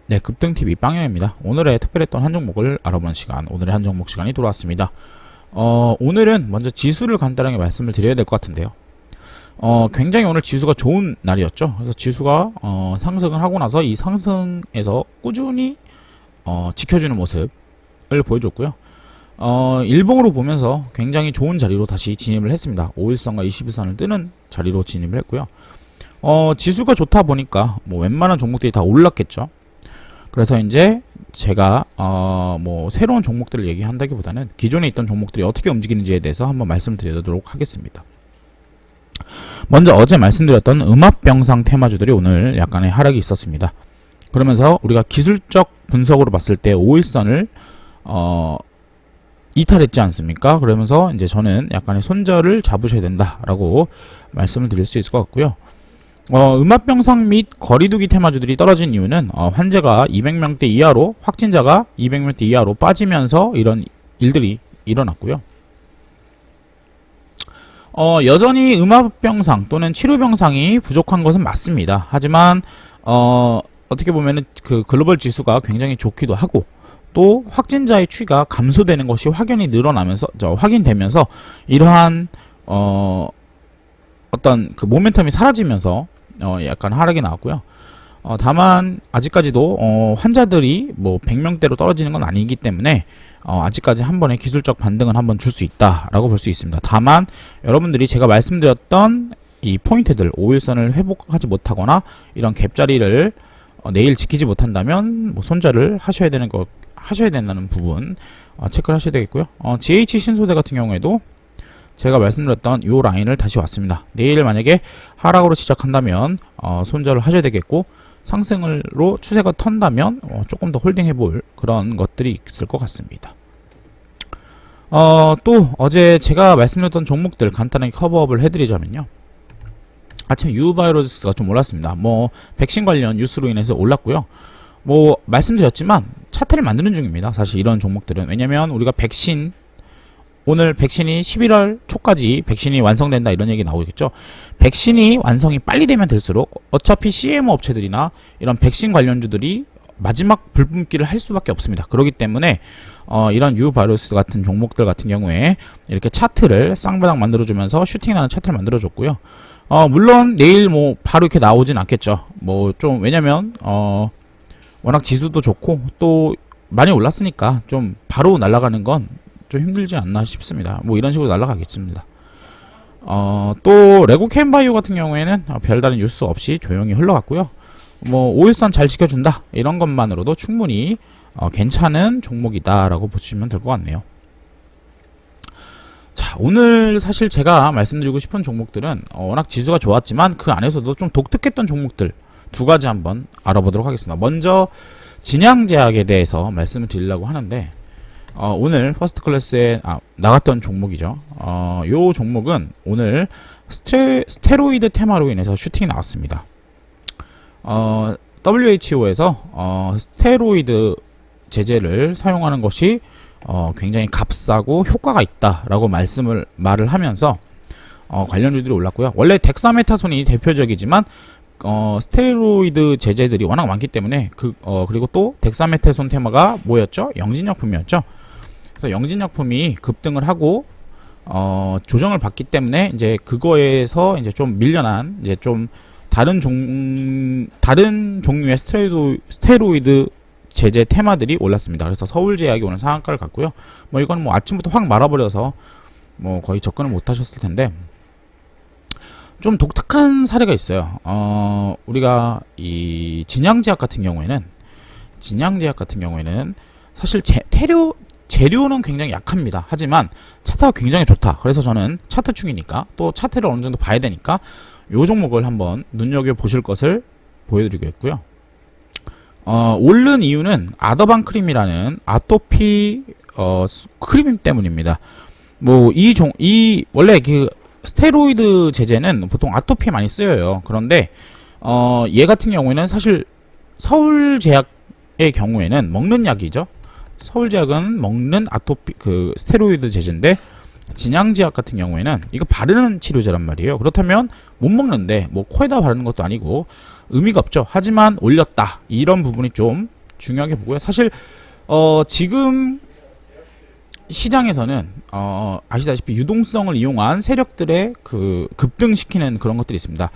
네, 급등TV 빵영입니다. 오늘의 특별했던 한 종목을 알아보는 시간, 오늘의 한 종목 시간이 돌아왔습니다. 오늘은 먼저 지수를 간단하게 말씀을 드려야 될 것 같은데요. 굉장히 오늘 지수가 좋은 날이었죠. 그래서 지수가 상승을 하고 나서 이 상승에서 꾸준히 지켜주는 모습을 보여줬고요. 일봉으로 보면서 굉장히 좋은 자리로 다시 진입을 했습니다. 5일선과 20일선을 뜨는 자리로 진입을 했고요. 지수가 좋다 보니까 뭐 웬만한 종목들이 다 올랐겠죠. 그래서 이제 제가 뭐 새로운 종목들을 얘기한다기보다는 기존에 있던 종목들이 어떻게 움직이는지에 대해서 한번 말씀드리도록 하겠습니다. 먼저 어제 말씀드렸던 음압병상 테마주들이 오늘 약간의 하락이 있었습니다. 그러면서 우리가 기술적 분석으로 봤을 때 5일선을 이탈했지 않습니까? 그러면서 이제 저는 약간의 손절을 잡으셔야 된다라고 말씀을 드릴 수 있을 것 같고요. 음압병상 및 거리두기 테마주들이 떨어진 이유는 환자가 200명대 이하로, 확진자가 200명대 이하로 빠지면서 이런 일들이 일어났고요. 여전히 음압병상 또는 치료병상이 부족한 것은 맞습니다. 하지만 어떻게 보면은 그 글로벌 지수가 굉장히 좋기도 하고, 또 확진자의 추이가 감소되는 것이 확인되면서 이러한 어떤 그 모멘텀이 사라지면서 약간 하락이 나왔고요. 다만 아직까지도 환자들이 뭐 100명대로 떨어지는 건 아니기 때문에 아직까지 한 번의 기술적 반등은 한번 줄 수 있다라고 볼 수 있습니다. 다만 여러분들이 제가 말씀드렸던 이 포인트들 5일선을 회복하지 못하거나 이런 갭자리를 내일 지키지 못한다면 뭐 손절을 하셔야 된다는 부분 체크를 하셔야 되겠고요. GH 신소재 같은 경우에도 제가 말씀드렸던 이 라인을 다시 왔습니다. 내일 만약에 하락으로 시작한다면 손절을 하셔야 되겠고, 상승으로 추세가 턴다면 조금 더 홀딩해볼 그런 것들이 있을 것 같습니다. 또 어제 제가 말씀드렸던 종목들 간단하게 커버업을 해드리자면요. 아침 유바이로스가 좀 올랐습니다. 뭐 백신 관련 뉴스로 인해서 올랐고요. 뭐 말씀드렸지만 차트를 만드는 중입니다. 사실 이런 종목들은. 왜냐면 우리가 오늘 백신이 11월 초까지 백신이 완성된다 이런 얘기 나오겠죠. 백신이 완성이 빨리 되면 될수록 어차피 CMO 업체들이나 이런 백신 관련주들이 마지막 불뿜기를 할 수밖에 없습니다. 그렇기 때문에 이런 유바이러스 같은 종목들 같은 경우에 이렇게 차트를 쌍바닥 만들어주면서 슈팅하는 차트를 만들어줬고요. 물론 내일 뭐 바로 이렇게 나오진 않겠죠. 뭐 좀 왜냐면 워낙 지수도 좋고 또 많이 올랐으니까 좀 바로 날아가는 건 좀 힘들지 않나 싶습니다. 뭐 이런 식으로 날아가겠습니다. 또 레고캠바이오 같은 경우에는 별다른 뉴스 없이 조용히 흘러갔고요. 뭐 5일선 잘 지켜준다 이런 것만으로도 충분히 괜찮은 종목이다 라고 보시면 될 것 같네요. 자, 오늘 사실 제가 말씀드리고 싶은 종목들은 워낙 지수가 좋았지만 그 안에서도 좀 독특했던 종목들 두 가지 한번 알아보도록 하겠습니다. 먼저 진양제약에 대해서 말씀을 드리려고 하는데, 오늘 퍼스트 클래스에 나갔던 종목이죠. 요 종목은 오늘 스테로이드 테마로 인해서 슈팅이 나왔습니다. WHO에서 스테로이드 제제를 사용하는 것이 굉장히 값싸고 효과가 있다라고 말을 하면서 관련주들이 올랐고요. 원래 덱사메타손이 대표적이지만 스테로이드 제제들이 워낙 많기 때문에 그리고 또 덱사메타손 테마가 뭐였죠? 영진약품이었죠. 그래서 영진약품이 급등을 하고 조정을 받기 때문에 이제 그거에서 이제 좀 밀려난 이제 좀 다른 종류의 스테로이드 제제 테마들이 올랐습니다. 그래서 서울제약이 오늘 상한가를 갔고요. 뭐 이건 뭐 아침부터 확 말아버려서 뭐 거의 접근을 못 하셨을 텐데, 좀 독특한 사례가 있어요. 우리가 이 진양제약 같은 경우에는 사실 재료는 굉장히 약합니다. 하지만 차트가 굉장히 좋다. 그래서 저는 차트충이니까 또 차트를 어느 정도 봐야 되니까 요 종목을 한번 눈여겨보실 것을 보여드리겠고요. 오른 이유는 아더반 크림이라는 아토피 크림 때문입니다. 뭐 원래 그 스테로이드 제제는 보통 아토피에 많이 쓰여요. 그런데 얘 같은 경우에는 사실 서울제약의 경우에는 먹는 약이죠. 서울제약은 먹는 아토피 스테로이드 제제인데, 진양제약 같은 경우에는 이거 바르는 치료제란 말이에요. 그렇다면 못 먹는데 뭐 코에다 바르는 것도 아니고 의미가 없죠. 하지만 올렸다 이런 부분이 좀 중요하게 보고요. 사실 지금 시장에서는 아시다시피 유동성을 이용한 세력들의 그 급등시키는 그런 것들이 있습니다.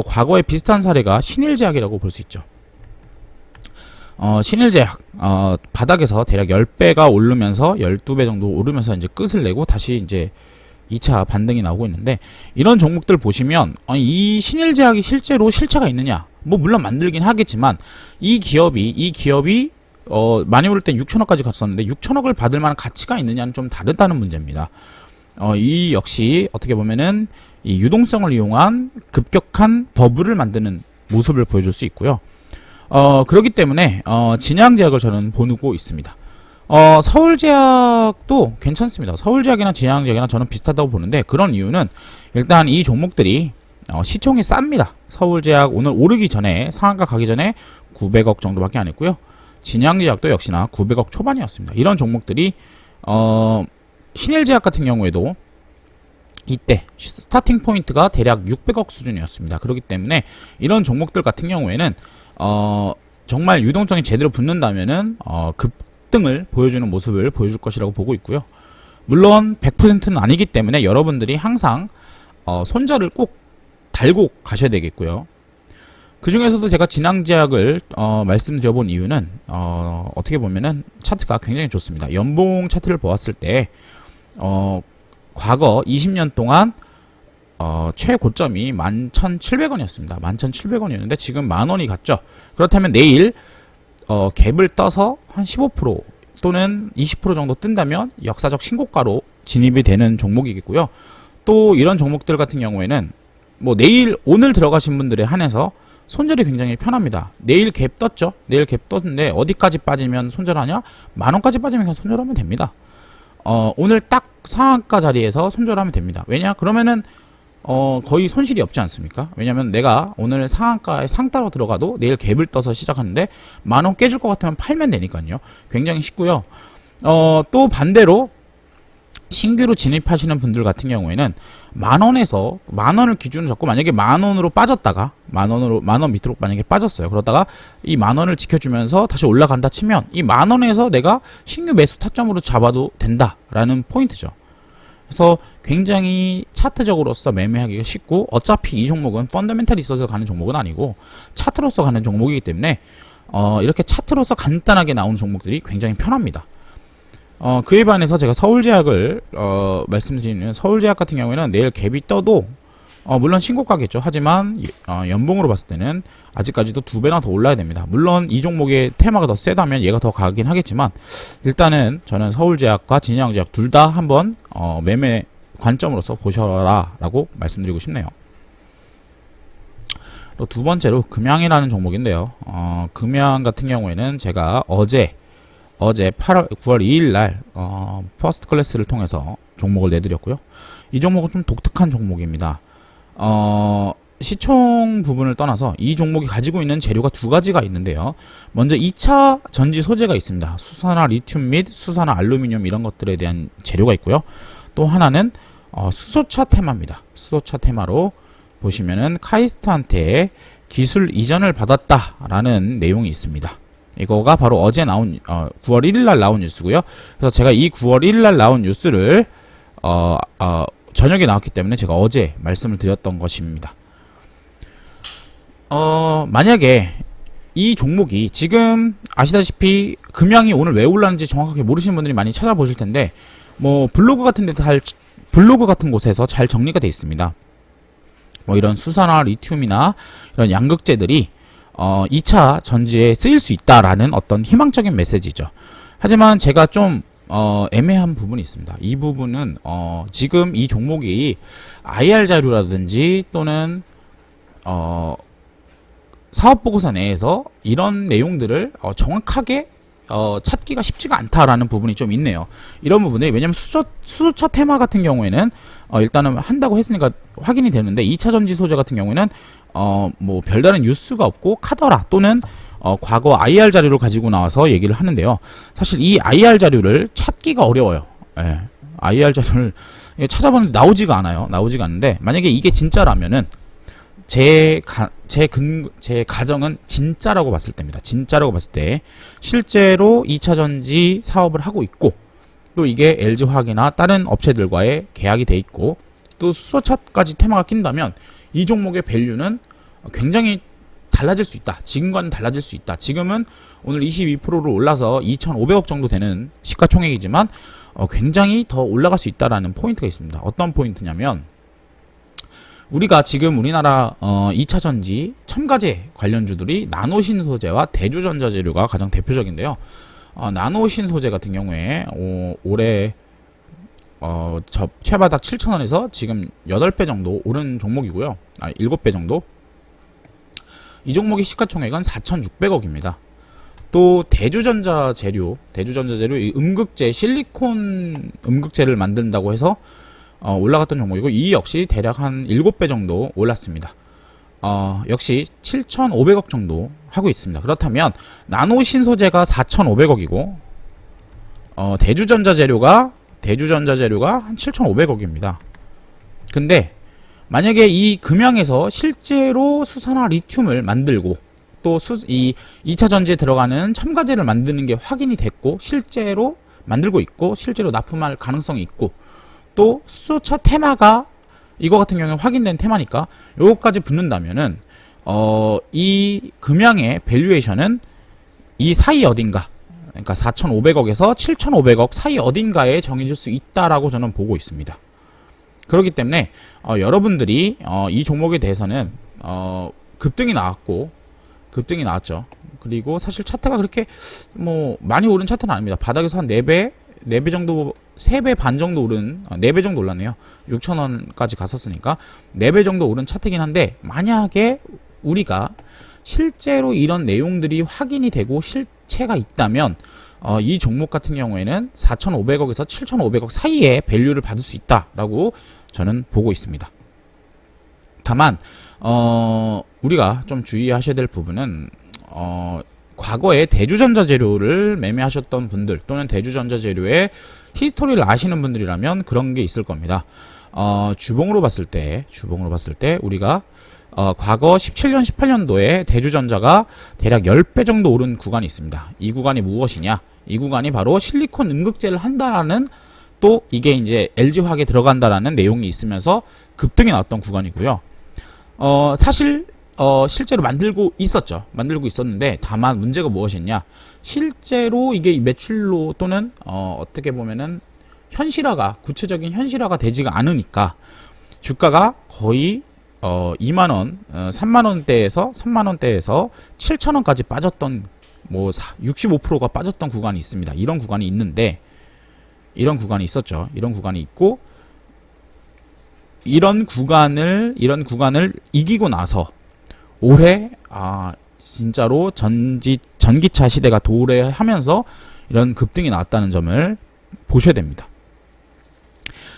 과거에 비슷한 사례가 신일제약이라고 볼 수 있죠. 신일제약 바닥에서 대략 10배가 오르면서 12배 정도 오르면서 이제 끝을 내고 다시 이제 2차 반등이 나오고 있는데, 이런 종목들 보시면 이 신일제약이 실제로 실체가 있느냐, 뭐 물론 만들긴 하겠지만 이 기업이 많이 오를 땐 6천억까지 갔었는데 6천억을 받을 만한 가치가 있느냐는 좀 다르다는 문제입니다. 이 역시 어떻게 보면은 이 유동성을 이용한 급격한 버블을 만드는 모습을 보여줄 수 있고요. 그렇기 때문에 진양제약을 저는 보고 있습니다. 서울제약도 괜찮습니다. 서울제약이나 진양제약이나 저는 비슷하다고 보는데, 그런 이유는 일단 이 종목들이 시총이 쌉니다. 서울제약 오늘 오르기 전에, 상한가 가기 전에 900억 정도밖에 안 했고요. 진양제약도 역시나 900억 초반이었습니다. 이런 종목들이 신일제약 같은 경우에도 이때 스타팅 포인트가 대략 600억 수준이었습니다. 그렇기 때문에 이런 종목들 같은 경우에는 정말 유동성이 제대로 붙는다면은 급등을 보여주는 모습을 보여줄 것이라고 보고 있고요. 물론 100%는 아니기 때문에 여러분들이 항상 손절을 꼭 달고 가셔야 되겠고요. 그 중에서도 제가 진양제약을 말씀드려본 이유는 어떻게 보면은 차트가 굉장히 좋습니다. 연봉 차트를 보았을 때 과거 20년 동안 최고점이 11,700원이었습니다. 11,700원이었는데 지금 만원이 갔죠. 그렇다면 내일 갭을 떠서 한 15% 또는 20% 정도 뜬다면 역사적 신고가로 진입이 되는 종목이겠고요. 또 이런 종목들 같은 경우에는 뭐 오늘 들어가신 분들에 한해서 손절이 굉장히 편합니다. 내일 갭 떴죠. 내일 갭 떴는데 어디까지 빠지면 손절하냐? 만원까지 빠지면 그냥 손절하면 됩니다. 오늘 딱 상한가 자리에서 손절하면 됩니다. 왜냐? 그러면은 거의 손실이 없지 않습니까? 왜냐면 내가 오늘 상한가에 상따로 들어가도 내일 갭을 떠서 시작하는데 만원 깨질 것 같으면 팔면 되니까요. 굉장히 쉽고요. 또 반대로 신규로 진입하시는 분들 같은 경우에는 만원에서 만원을 기준으로 잡고, 만약에 만원으로 빠졌다가 만원 밑으로 만약에 빠졌어요. 그러다가 이 만원을 지켜주면서 다시 올라간다 치면 이 만원에서 내가 신규 매수 타점으로 잡아도 된다라는 포인트죠. 그래서 굉장히 차트적으로서 매매하기가 쉽고, 어차피 이 종목은 펀더멘탈이 있어서 가는 종목은 아니고 차트로서 가는 종목이기 때문에 이렇게 차트로서 간단하게 나오는 종목들이 굉장히 편합니다. 그에 반해서 제가 서울제약을 말씀드리면, 서울제약 같은 경우에는 내일 갭이 떠도 물론 신고가겠죠. 하지만 연봉으로 봤을 때는 아직까지도 2배나 더 올라야 됩니다. 물론 이 종목의 테마가 더 세다면 얘가 더 가긴 하겠지만, 일단은 저는 서울제약과 진양제약 둘 다 한번 매매 관점으로서 보셔라 라고 말씀드리고 싶네요. 또 두 번째로 금양이라는 종목인데요. 금양 같은 경우에는 제가 어제 9월 2일 날 퍼스트 클래스를 통해서 종목을 내드렸고요. 이 종목은 좀 독특한 종목입니다. 시총 부분을 떠나서 이 종목이 가지고 있는 재료가 두 가지가 있는데요. 먼저 2차 전지 소재가 있습니다. 수산화 리튬 및 수산화 알루미늄 이런 것들에 대한 재료가 있고요. 또 하나는 수소차 테마입니다. 수소차 테마로 보시면은 카이스트한테 기술 이전을 받았다라는 내용이 있습니다. 이거가 바로 어제 나온 9월 1일 날 나온 뉴스고요. 그래서 제가 이 9월 1일 날 나온 뉴스를 저녁에 나왔기 때문에 제가 어제 말씀을 드렸던 것입니다. 만약에 이 종목이 지금 아시다시피 금양이 오늘 왜 올랐는지 정확하게 모르시는 분들이 많이 찾아보실 텐데, 뭐 블로그 같은 곳에서 잘 정리가 되어 있습니다. 뭐 이런 수산화 리튬이나 이런 양극재들이 2차 전지에 쓰일 수 있다라는 어떤 희망적인 메시지죠. 하지만 제가 좀 애매한 부분이 있습니다. 이 부분은 지금 이 종목이 IR 자료라든지 또는 사업보고서 내에서 이런 내용들을 정확하게 찾기가 쉽지가 않다라는 부분이 좀 있네요. 이런 부분이, 왜냐면 수소차 테마 같은 경우에는 일단은 한다고 했으니까 확인이 되는데, 2차 전지 소재 같은 경우에는 뭐 별다른 뉴스가 없고 카더라 또는 과거 IR 자료를 가지고 나와서 얘기를 하는데요. 사실 이 IR 자료를 찾기가 어려워요. 예. IR 자료를 찾아보는데 나오지가 않아요. 나오지가 않는데, 만약에 이게 진짜라면은 제 가정은 진짜라고 봤을 때입니다. 진짜라고 봤을 때 실제로 2차전지 사업을 하고 있고, 또 이게 LG화학이나 다른 업체들과의 계약이 돼 있고, 또 수소차까지 테마가 낀다면 이 종목의 밸류는 굉장히 달라질 수 있다. 지금과는 달라질 수 있다. 지금은 오늘 22%로 올라서 2,500억 정도 되는 시가총액이지만 굉장히 더 올라갈 수 있다라는 포인트가 있습니다. 어떤 포인트냐면, 우리가 지금 우리나라 2차전지 첨가제 관련주들이 나노신소재와 대주전자재료가 가장 대표적인데요. 나노신소재 같은 경우에 올해 최바닥 7,000원에서 지금 8배 정도 오른 종목이고요. 7배 정도. 이 종목의 시가총액은 4,600억입니다. 또 대주전자 재료 이 음극재, 실리콘 음극재를 만든다고 해서 올라갔던 종목이고, 이 역시 대략 한 7배 정도 올랐습니다. 역시 7,500억 정도 하고 있습니다. 그렇다면 나노신소재가 4,500억이고 대주전자 재료가 한 7,500억입니다. 근데 만약에 이 금양에서 실제로 수산화 리튬을 만들고, 또 이 2차 전지에 들어가는 첨가제를 만드는 게 확인이 됐고, 실제로 만들고 있고, 실제로 납품할 가능성이 있고, 또 수소차 테마가 이거 같은 경우에 확인된 테마니까 요거까지 붙는다면은 이 금양의 밸류에이션은 이 사이 어딘가, 그러니까 4,500억에서 7,500억 사이 어딘가에 정해질 수 있다라고 저는 보고 있습니다. 그렇기 때문에 여러분들이 이 종목에 대해서는 급등이 나왔죠. 그리고 사실 차트가 그렇게 뭐 많이 오른 차트는 아닙니다. 바닥에서 한 4배 정도, 3배 반 정도 오른, 4배 정도 올랐네요. 6,000원까지 갔었으니까 4배 정도 오른 차트긴 한데, 만약에 우리가 실제로 이런 내용들이 확인이 되고 실체가 있다면 이 종목 같은 경우에는 4,500억에서 7,500억 사이에 밸류를 받을 수 있다라고 저는 보고 있습니다. 다만 우리가 좀 주의하셔야 될 부분은 과거에 대주전자 재료를 매매하셨던 분들, 또는 대주전자 재료의 히스토리를 아시는 분들이라면 그런 게 있을 겁니다. 주봉으로 봤을 때 우리가 과거 17년, 18년도에 대주전자가 대략 10배 정도 오른 구간이 있습니다. 이 구간이 무엇이냐? 이 구간이 바로 실리콘 음극재를 한다라는, 또 이게 이제 LG화학에 들어간다라는 내용이 있으면서 급등이 나왔던 구간이고요. 사실 실제로 만들고 있었는데, 다만 문제가 무엇이냐? 실제로 이게 매출로, 또는 어떻게 보면은 구체적인 현실화가 되지가 않으니까 주가가 거의 2만원, 3만원대에서 7천원까지 빠졌던, 뭐 65%가 빠졌던 구간이 있습니다. 이런 구간이 있었죠. 이런 구간이 있고, 이런 구간을 이기고 나서 올해 진짜로 전기차 시대가 도래하면서 이런 급등이 나왔다는 점을 보셔야 됩니다.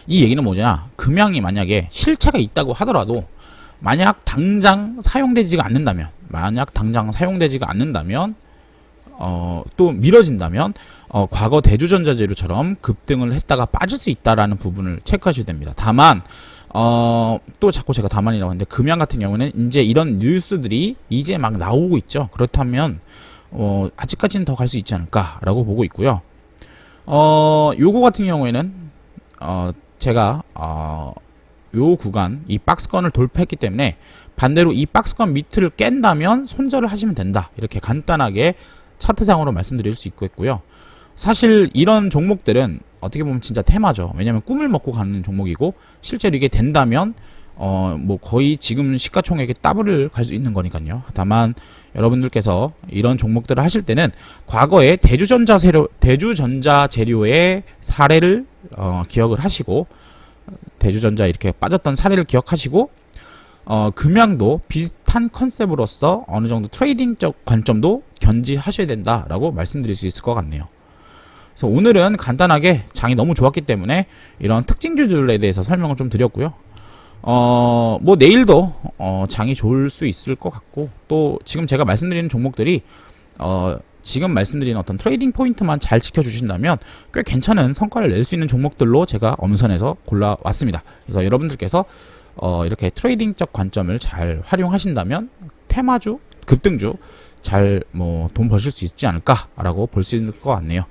이 얘기는 뭐냐? 금양이 만약에 실체가 있다고 하더라도, 만약 당장 사용되지가 않는다면, 또 미뤄진다면 과거 대주전자 재료처럼 급등을 했다가 빠질 수 있다라는 부분을 체크하셔야 됩니다. 다만 또 자꾸 제가 다만이라고 하는데, 금양 같은 경우는 이제 이런 뉴스들이 이제 막 나오고 있죠. 그렇다면 아직까지는 더 갈 수 있지 않을까라고 보고 있고요. 요거 같은 경우에는 제가 요 구간, 이 박스권을 돌파했기 때문에 반대로 이 박스권 밑을 깬다면 손절을 하시면 된다, 이렇게 간단하게 차트상으로 말씀드릴 수 있고요. 사실 이런 종목들은 어떻게 보면 진짜 테마죠. 왜냐면 꿈을 먹고 가는 종목이고, 실제로 이게 된다면 뭐 거의 지금 시가총액의 더블을 갈 수 있는 거니까요. 다만 여러분들께서 이런 종목들을 하실 때는 과거에 대주전자 재료의 사례를 기억을 하시고, 대주전자 이렇게 빠졌던 사례를 기억하시고, 금양도 비슷한 컨셉으로서 어느 정도 트레이딩적 관점도 견지하셔야 된다라고 말씀드릴 수 있을 것 같네요. 그래서 오늘은 간단하게 장이 너무 좋았기 때문에 이런 특징주들에 대해서 설명을 좀 드렸고요. 뭐 내일도 장이 좋을 수 있을 것 같고, 또 지금 제가 말씀드리는 종목들이 지금 말씀드린 어떤 트레이딩 포인트만 잘 지켜주신다면 꽤 괜찮은 성과를 낼 수 있는 종목들로 제가 엄선해서 골라왔습니다. 그래서 여러분들께서 이렇게 트레이딩적 관점을 잘 활용하신다면 테마주, 급등주 잘 뭐 돈 버실 수 있지 않을까라고 볼 수 있을 것 같네요.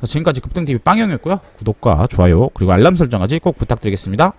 지금까지 급등TV 빵형이었고요. 구독과 좋아요 그리고 알람 설정까지 꼭 부탁드리겠습니다.